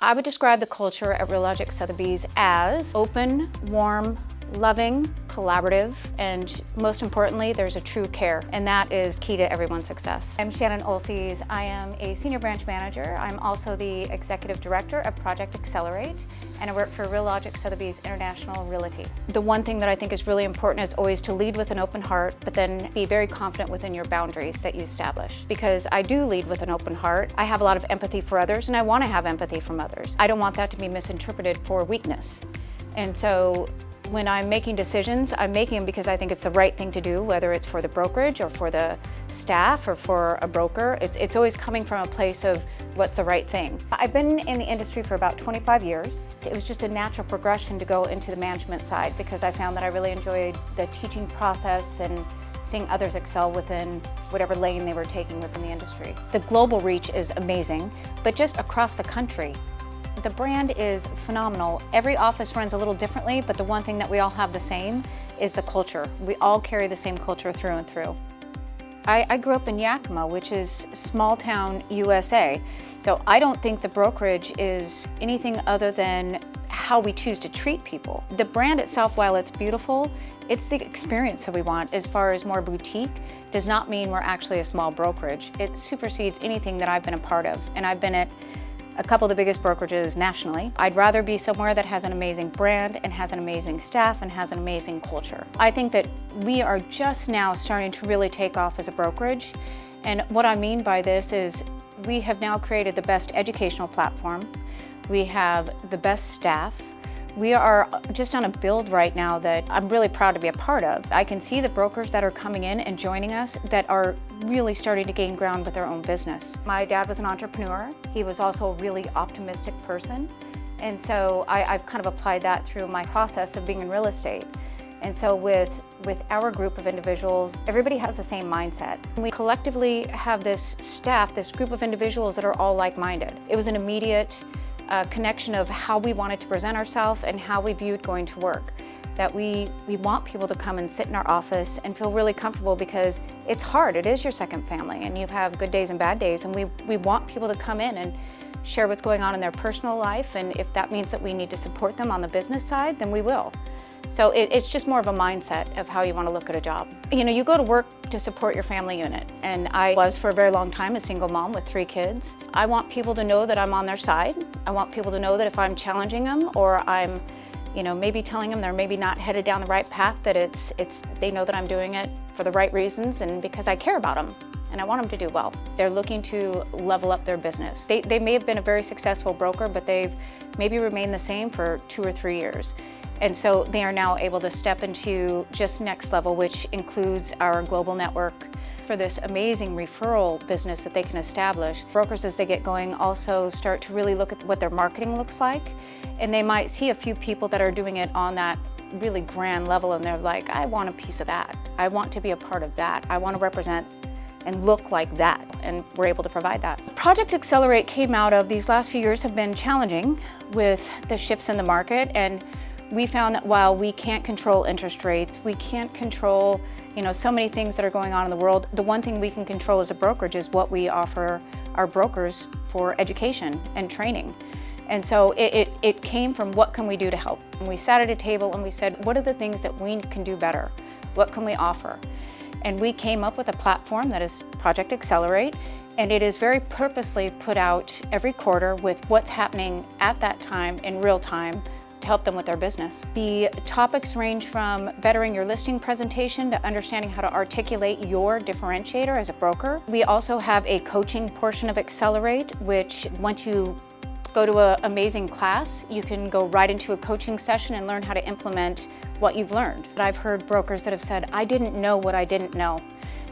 I would describe the culture at Realogics Sotheby's as open, warm, loving, collaborative, and most importantly, there's a true care, and that is key to everyone's success. I'm Shannon Olcese. I am a senior branch manager. I'm also the executive director of Project Accelerate, and I work for Realogics Sotheby's International Realty. The one thing that I think is really important is always to lead with an open heart, but then be very confident within your boundaries that you establish. Because I do lead with an open heart. I have a lot of empathy for others, and I want to have empathy from others. I don't want that to be misinterpreted for weakness. And so when I'm making decisions, I'm making them because I think it's the right thing to do, whether it's for the brokerage or for the staff or for a broker. It's always coming from a place of what's the right thing. I've been in the industry for about 25 years. It was just a natural progression to go into the management side because I found that I really enjoyed the teaching process and seeing others excel within whatever lane they were taking within the industry. The global reach is amazing, but just across the country. The brand is phenomenal. Every office runs a little differently, but the one thing that we all have the same is the culture. We all carry the same culture through and through. I grew up in Yakima, which is small town USA. So I don't think the brokerage is anything other than how we choose to treat people. The brand itself, while it's beautiful, it's the experience that we want. As far as more boutique, does not mean we're actually a small brokerage. It supersedes anything that I've been a part of, and I've been at a couple of the biggest brokerages nationally. I'd rather be somewhere that has an amazing brand and has an amazing staff and has an amazing culture. I think that we are just now starting to really take off as a brokerage. And what I mean by this is we have now created the best educational platform. We have the best staff. We are just on a build right now that I'm really proud to be a part of. I can see the brokers that are coming in and joining us that are really starting to gain ground with their own business. My dad was an entrepreneur. He was also a really optimistic person. And so I've kind of applied that through my process of being in real estate. And so with our group of individuals, everybody has the same mindset. We collectively have this staff, this group of individuals that are all like-minded. It was an immediate connection of how we wanted to present ourselves and how we viewed going to work. That we want people to come and sit in our office and feel really comfortable because it's hard. It is your second family and you have good days and bad days, and we want people to come in and share what's going on in their personal life, and if that means that we need to support them on the business side, then we will. So it's just more of a mindset of how you want to look at a job. You know, you go to work to support your family unit, and I was for a very long time a single mom with 3 kids. I want people to know that I'm on their side. I want people to know that if I'm challenging them or I'm, you know, maybe telling them they're maybe not headed down the right path, that they know that I'm doing it for the right reasons and because I care about them. And I want them to do well. They're looking to level up their business. They may have been a very successful broker, but they've maybe remained the same for 2 or 3 years. And so they are now able to step into just next level, which includes our global network for this amazing referral business that they can establish. Brokers, as they get going, also start to really look at what their marketing looks like. And they might see a few people that are doing it on that really grand level, and they're like, I want a piece of that. I want to be a part of that. I want to represent and look like that, and we're able to provide that. Project Accelerate came out of these last few years have been challenging with the shifts in the market, and we found that while we can't control interest rates, we can't control, you know, so many things that are going on in the world, the one thing we can control as a brokerage is what we offer our brokers for education and training. And so it came from what can we do to help? And we sat at a table and we said, what are the things that we can do better? What can we offer? And we came up with a platform that is Project Accelerate, and it is very purposely put out every quarter with what's happening at that time in real time to help them with their business. The topics range from bettering your listing presentation to understanding how to articulate your differentiator as a broker. We also have a coaching portion of Accelerate, which once you go to an amazing class, you can go right into a coaching session and learn how to implement what you've learned. I've heard brokers that have said, I didn't know what I didn't know.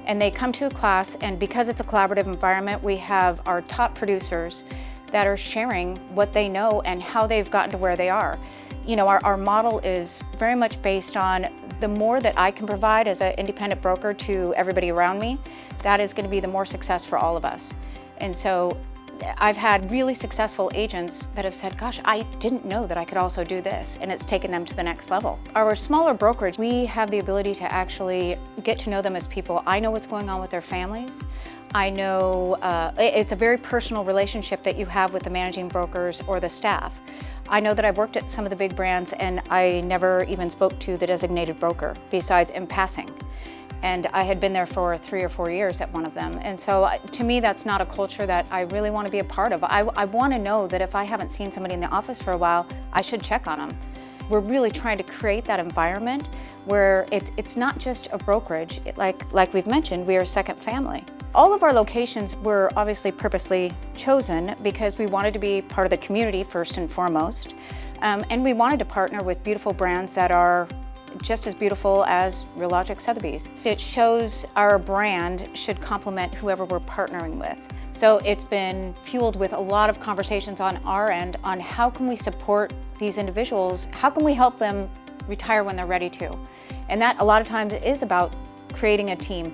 And they come to a class, and because it's a collaborative environment, we have our top producers that are sharing what they know and how they've gotten to where they are. You know, our model is very much based on the more that I can provide as an independent broker to everybody around me, that is going to be the more success for all of us. And so I've had really successful agents that have said, gosh, I didn't know that I could also do this, and it's taken them to the next level. Our smaller brokerage, we have the ability to actually get to know them as people. I know what's going on with their families. I know it's a very personal relationship that you have with the managing brokers or the staff. I know that I've worked at some of the big brands and I never even spoke to the designated broker besides in passing. And I had been there for 3 or 4 years at one of them. And so to me, that's not a culture that I really want to be a part of. I want to know that if I haven't seen somebody in the office for a while, I should check on them. We're really trying to create that environment where it's not just a brokerage. Like we've mentioned, we are a second family. All of our locations were obviously purposely chosen because we wanted to be part of the community first and foremost. And we wanted to partner with beautiful brands that are just as beautiful as Realogics Sotheby's. It shows our brand should complement whoever we're partnering with. So it's been fueled with a lot of conversations on our end on how can we support these individuals, how can we help them retire when they're ready to. And that a lot of times is about creating a team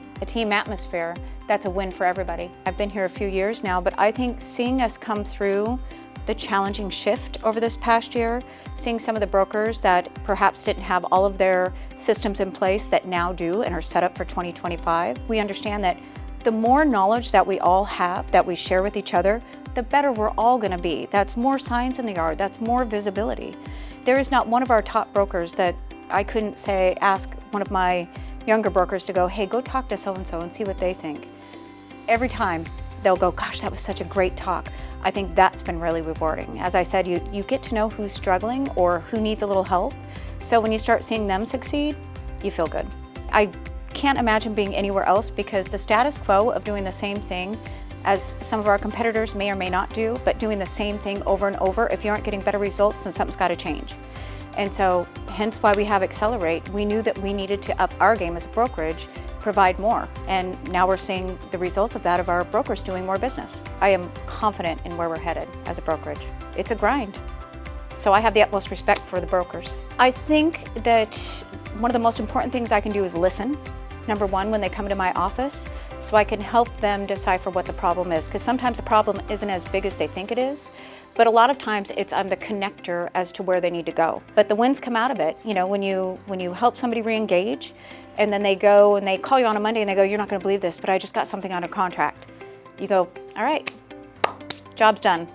atmosphere that's a win for everybody. I've been here a few years now, but I think seeing us come through the challenging shift over this past year, seeing some of the brokers that perhaps didn't have all of their systems in place that now do and are set up for 2025, we understand that the more knowledge that we all have, that we share with each other, the better we're all going to be. That's more signs in the yard, that's more visibility. There is not one of our top brokers that I couldn't say, ask one of my younger brokers to go, hey, go talk to so-and-so and see what they think. Every time they'll go, gosh, that was such a great talk. I think that's been really rewarding. As I said, you get to know who's struggling or who needs a little help. So when you start seeing them succeed, you feel good. I can't imagine being anywhere else because the status quo of doing the same thing as some of our competitors may or may not do, but doing the same thing over and over, if you aren't getting better results, then something's got to change. And so hence why we have Accelerate. We knew that we needed to up our game as a brokerage, provide more. And now we're seeing the results of that, of our brokers doing more business. I am confident in where we're headed as a brokerage. It's a grind. So I have the utmost respect for the brokers. I think that one of the most important things I can do is listen. Number one, when they come into my office, so I can help them decipher what the problem is. Because sometimes the problem isn't as big as they think it is. But a lot of times I'm the connector as to where they need to go. But the wins come out of it. You know, when you help somebody re-engage and then they go and they call you on a Monday and they go, you're not going to believe this, but I just got something on a contract. You go, all right, job's done.